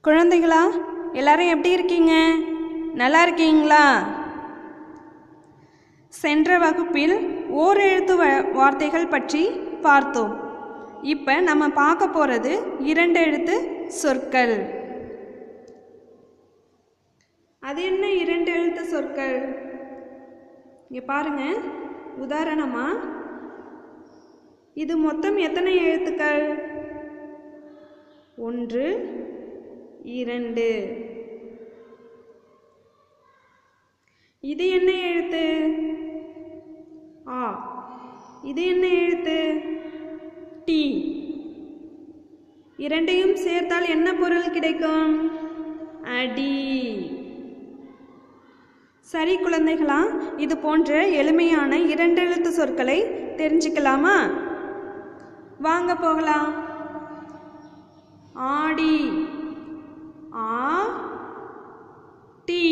குழந்தைகளா, எல்லாரும் எப்படி இருக்கீங்க? நல்லா இருக்கீங்களா? சென்ற வகுப்பில் ஓரெழுத்து வார்த்தைகள் பற்றி பார்த்தோம். இப்போ நம்ம பார்க்க போகிறது 2 எழுத்து சொற்கள். அது என்ன 2 எழுத்து சொற்கள்? இங்கே பாருங்க. உதாரணமா, இது மொத்தம் எத்தனை எழுத்துக்கள்? 1 2. இது என்ன எழுத்து? ஆ. இது என்ன எழுத்து? டி. இரண்டையும் சேர்த்தால் என்ன பொருள் கிடைக்கும்? அடி. சரி குழந்தைகளா, இது போன்ற எளிமையான 2 எழுத்து சொற்களை தெரிஞ்சுக்கலாமா? வாங்க போகலாம். ஆடி. ஆ டி.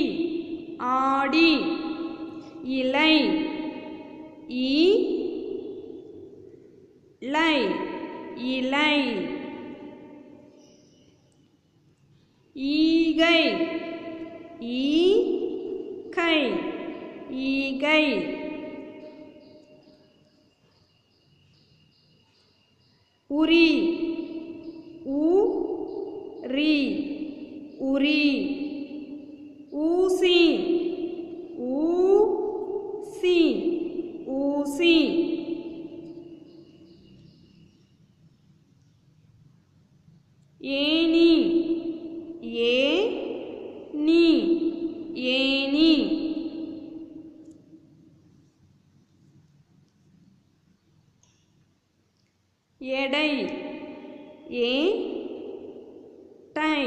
ஆடி. இலை. இ லை. இலை. ஈகை. ஈகை. ஈகை. உரி. உரி. உரி. ஊசி. ஊசி. ஊசி. ஏணி. ஏணி. ஏணி. எடை. டை.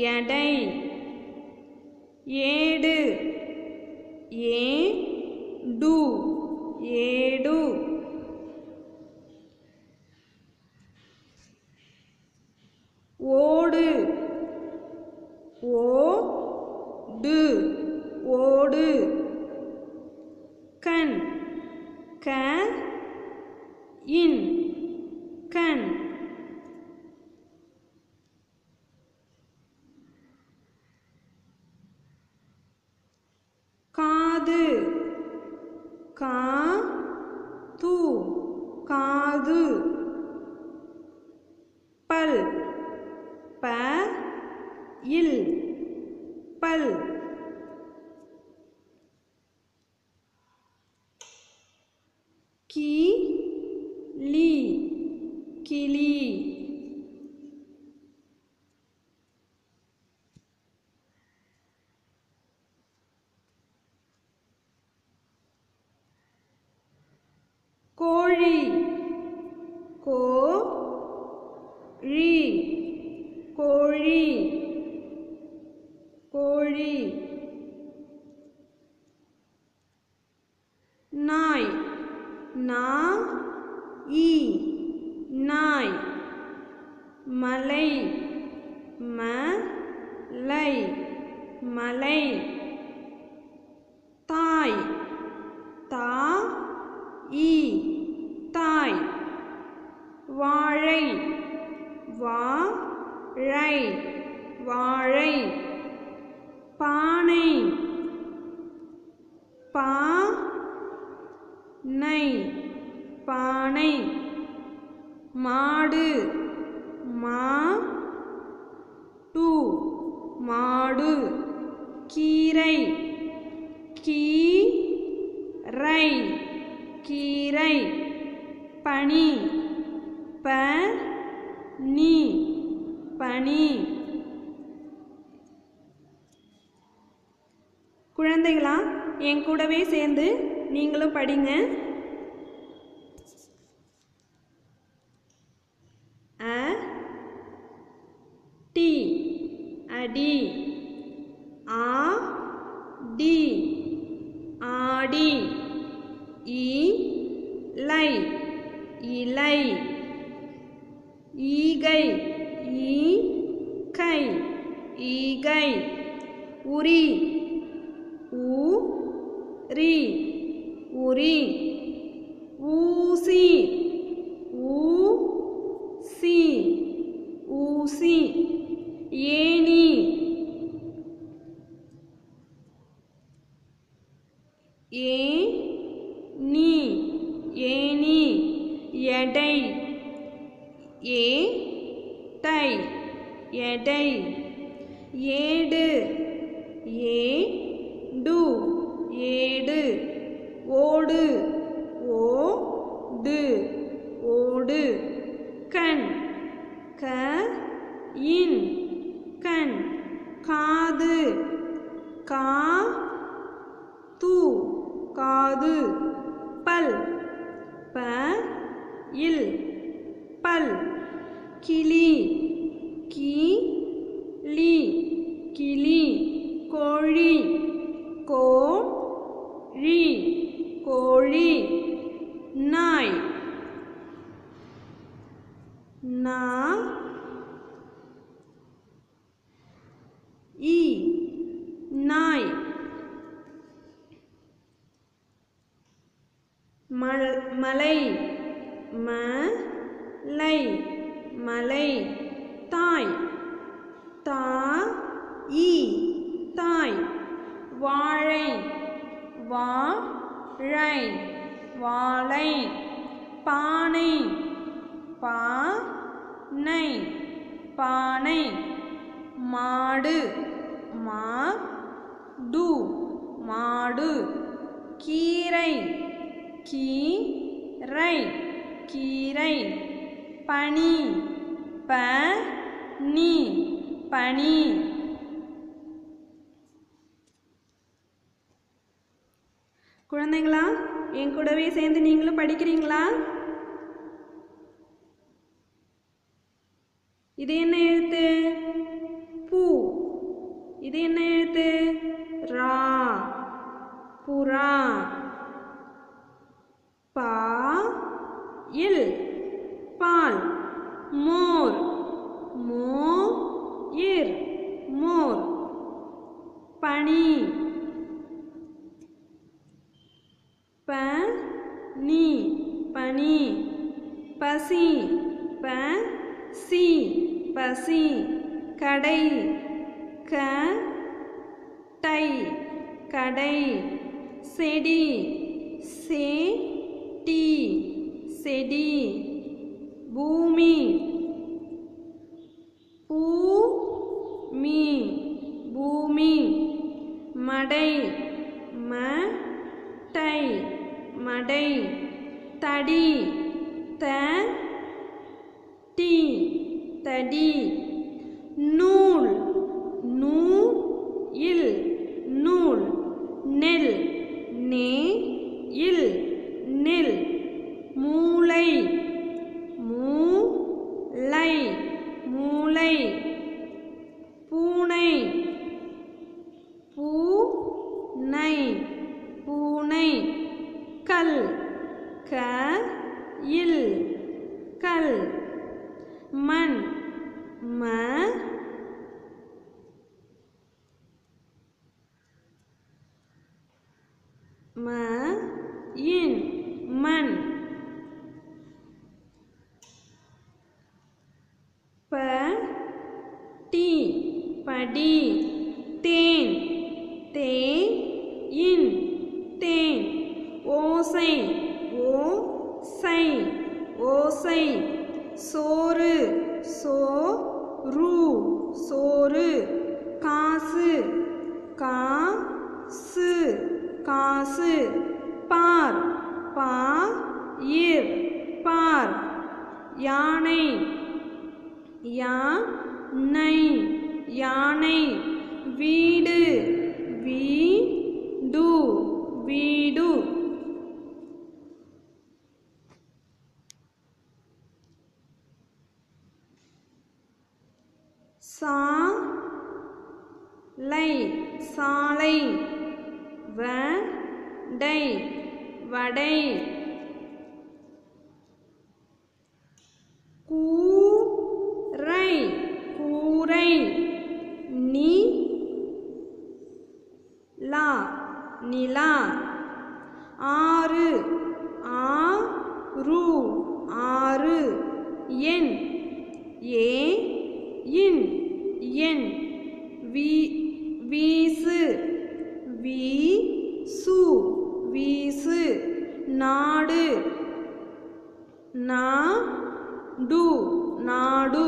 எடை. ஏடு. ஏடு. ஏடு. ஓடு. ஓடு. ஓடு. கண். இன். கண். காது. காது. காது. பல். இல். பல். கிளி. கிளி. கோழி. கோழி. கோழி. கோழி. நாய். நாய். நாய். மலை. மலை. மலை. தாய். தாய். தாய். வாழை. வாழை. வாழை. பானை. பானை. பானை. மாடு. மாடு. மாடு. கீரை. கீரை. கீரை. பனி. பனி. பனி. குழந்தைகளா, என் கூடவே சேர்ந்து நீங்களும் படிங்க. டி. அடி. ஆடி. ஆடி. இலை. இலை. ஈகை. ஈகை. ஈகை. உரி. ஊரி. உரி. ஊசி. ஊசி. ஊசி. ஏணி ஏணி ஏணி எடை ஏடை எடை ஏடு ஏடு ஏடு ஓடு ஓடு ஓடு கண் கண் கண் காது காது காது பல் பல் பல் கிளி கிளி கிளி கோழி கோழி கோழி நாய் நாய் மலை மலை மலை தாய் தாய் வாழை வாழை வாழை பானை பானை பானை மாடு மாடு மாடு கீரை கீரை கீரை பனி பனி பனி குழந்தைங்களா என் கூடவே சேர்ந்து நீங்களும் படிக்கிறீங்களா? இது என்ன எழுத்து? பூ. இது என்ன எழுத்து? ரா. புறா. பால் பால். மோர் மோர் மோர். பனி பனி பனி. பசி பசி பசி. கடை கடை கடை. செடி செடி செடி. பூமி பூமி பூமி. மடை மடை மடை. தடி தடி தடி. நூல் நூல் நூல். நெல் நெல் நெல். மூளை மூளை மூளை. பூனை பூனை பூனை. கல் கல் கல். மண் மண். படி படி. தேன் தேன் தேன். ஓசை ஓசை ஓசை. சோறு சோறு சோறு. காசு காசு காசு. பார் பார் பார். யானை யானை யானை. வீடு வீடு வீடு. சாலை சாலை. வடை வடை. கூரை கூரை. நிலா. ஆறு ஆறு. எண் எண் வீசு வீசு வீசு நாடு நாடு நாடு.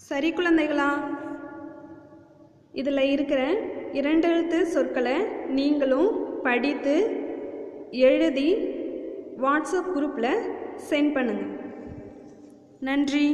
சரி குழந்தைகளா, இதில் இருக்கிற 2 எழுத்து சொற்களை நீங்களும் படித்து எழுதி வாட்ஸ்அப் குரூப்பில் சென்ட் பண்ணுங்கள். நன்றி.